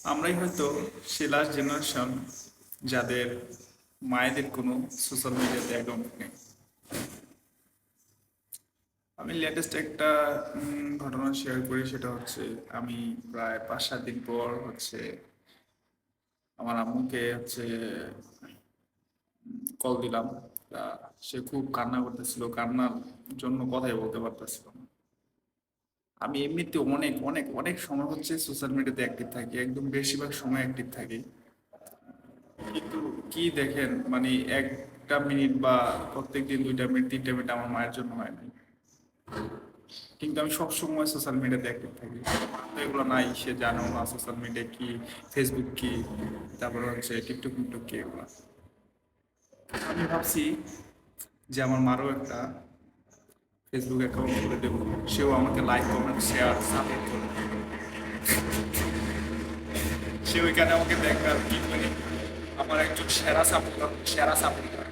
আমরাই হয়তো সে last generation যাদের মায়েদের কোনো সোশ্যাল মিডিয়াতে অ্যাকাউন্ট নেই। আমি লেটেস্ট একটা ঘটনা শেয়ার করি, সেটা হচ্ছে আমি প্রায় 5-7 দিন পর হচ্ছে আমার আম্মুকে হচ্ছে কল দিলাম। তা সে খুব কান্না করতেছিল, কান্নার জন্য কথাই বলতে পারতেছিল না। আমি এমনিতে অনেক অনেক অনেক সময় হচ্ছে সোশ্যাল মিডিয়াতে অ্যাক্টিভ থাকি, একদম বেশিরভাগ সময় অ্যাক্টিভ থাকি। কিন্তু কি দেখেন, মানে একটা মিনিট বা প্রত্যেকদিন 2টা মিনিট 3টা মিনিট আমার মায়ের জন্য হয় না। কিন্তু আমি সবসময় সোশ্যাল মিডিয়াতে অ্যাক্টিভ থাকি। তো এগুলো নাই, সে জানেও না সোশ্যাল মিডিয়া কি, ফেসবুক কি, তারপর হচ্ছে টিকটক টিকটক কি এগুলো। আমি ভাবছি যে আমার মারও একটা ফেসবুক অ্যাকাউন্ট খুলে দেবো, সেও আমাকে লাইক কমেন্ট শেয়ার সাপোর্ট করবে। সে ওইখানে আমাকে দেখবে আর কি, মানে আমার একজন সেরা সাপোর্টার, সেরা সাপোর্টার।